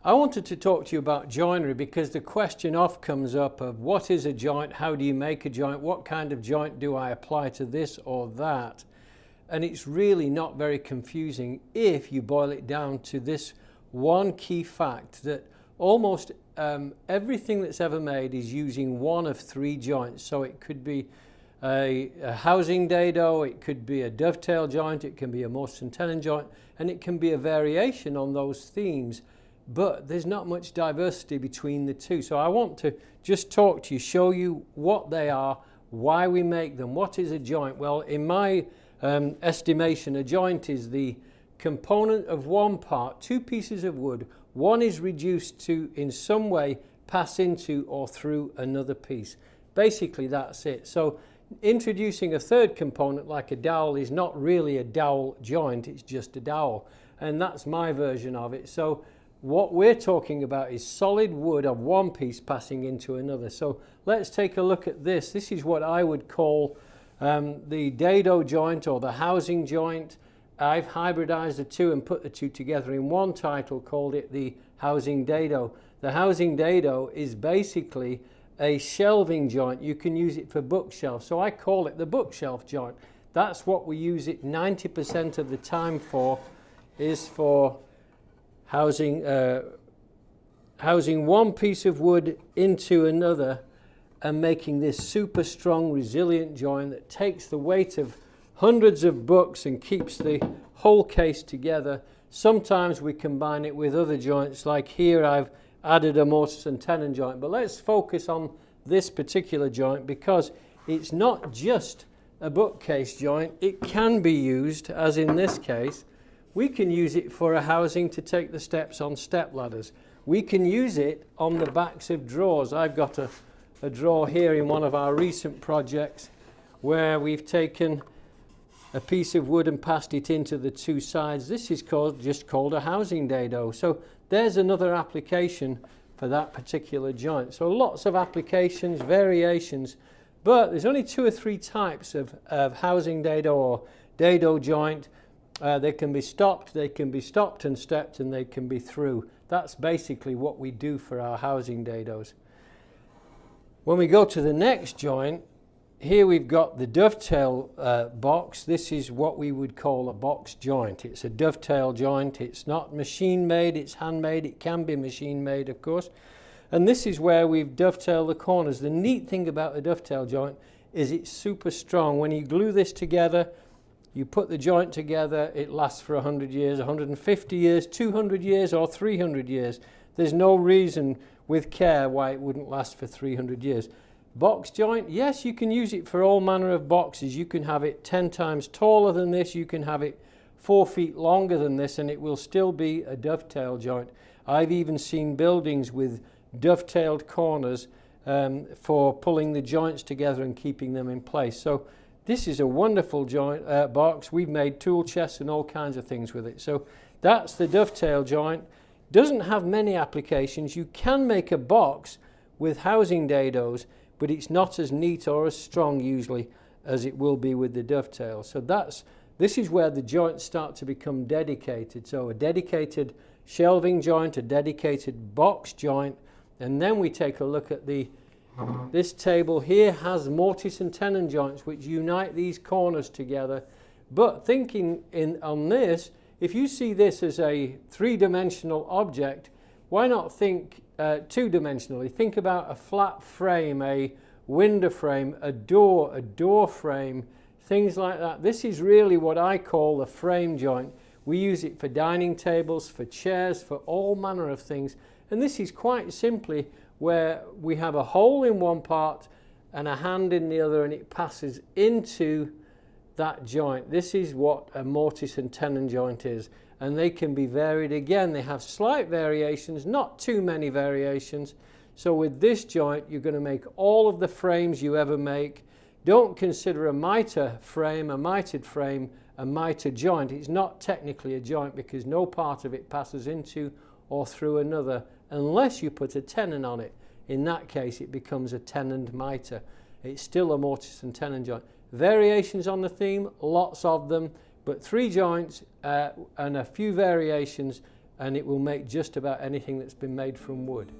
I wanted to talk to you about joinery because the question often comes up of what is a joint, how do you make a joint, what kind of joint do I apply to this or that? And it's really not very confusing if you boil it down to this one key fact that almost everything that's ever made is using one of three joints. So it could be a housing dado, it could be a dovetail joint, it can be a mortise and tenon joint, and it can be a variation on those themes. But there's not much diversity between the two. So I want to just talk to you, show you what they are, why we make them. What is a joint? Well, in my estimation, a joint is the component of one part, two pieces of wood. One is reduced to, in some way, pass into or through another piece. Basically, that's it. So introducing a third component like a dowel is not really a dowel joint, it's just a dowel. And that's my version of it. So what we're talking about is solid wood of one piece passing into another. So let's take a look at this. This is what I would call the dado joint or the housing joint. I've hybridized the two and put the two together in one title, called it the housing dado. The housing dado is basically a shelving joint. You can use it for bookshelves. So I call it the bookshelf joint. That's what we use it 90% of the time for, is for housing one piece of wood into another and making this super strong, resilient joint that takes the weight of hundreds of books and keeps the whole case together. Sometimes we combine it with other joints, like here I've added a mortise and tenon joint. But let's focus on this particular joint because it's not just a bookcase joint. It can be used, as in this case, we can use it for a housing to take the steps on step ladders. We can use it on the backs of drawers. I've got a drawer here in one of our recent projects where we've taken a piece of wood and passed it into the two sides. This is just called a housing dado. So there's another application for that particular joint. So lots of applications, variations, but there's only 2 or 3 types of housing dado or dado joint. They can be stopped and stepped, and they can be through. That's basically what we do for our housing dados. When we go to the next joint, here we've got the dovetail box. This is what we would call a box joint. It's a dovetail joint. It's not machine made, it's handmade. It can be machine made, of course. And this is where we've dovetailed the corners. The neat thing about the dovetail joint is it's super strong. When you glue this together, you put the joint together, it lasts for 100 years, 150 years, 200 years or 300 years. There's no reason with care why it wouldn't last for 300 years. Box joint, yes, you can use it for all manner of boxes. You can have it 10 times taller than this, you can have it 4 feet longer than this, and it will still be a dovetail joint. I've even seen buildings with dovetailed corners for pulling the joints together and keeping them in place. So this is a wonderful joint box. We've made tool chests and all kinds of things with it. So that's the dovetail joint. Doesn't have many applications. You can make a box with housing dados, but it's not as neat or as strong usually as it will be with the dovetail. So this is where the joints start to become dedicated. So a dedicated shelving joint, a dedicated box joint, and then we take a look at this table here has mortise and tenon joints which unite these corners together. But thinking on this, if you see this as a 3-dimensional object, why not think 2-dimensionally? Think about a flat frame, a window frame, a door frame, things like that. This is really what I call a frame joint. We use it for dining tables, for chairs, for all manner of things. And this is quite simply where we have a hole in one part and a hand in the other, and it passes into that joint. This is what a mortise and tenon joint is, and they can be varied. Again, they have slight variations, not too many variations. So with this joint, you're going to make all of the frames you ever make. Don't consider a mitered frame, a mitered joint. It's not technically a joint because no part of it passes into or through another unless you put a tenon on it. In that case, it becomes a tenoned mitre. It's still a mortise and tenon joint. Variations on the theme, lots of them, but 3 joints and a few variations, and it will make just about anything that's been made from wood.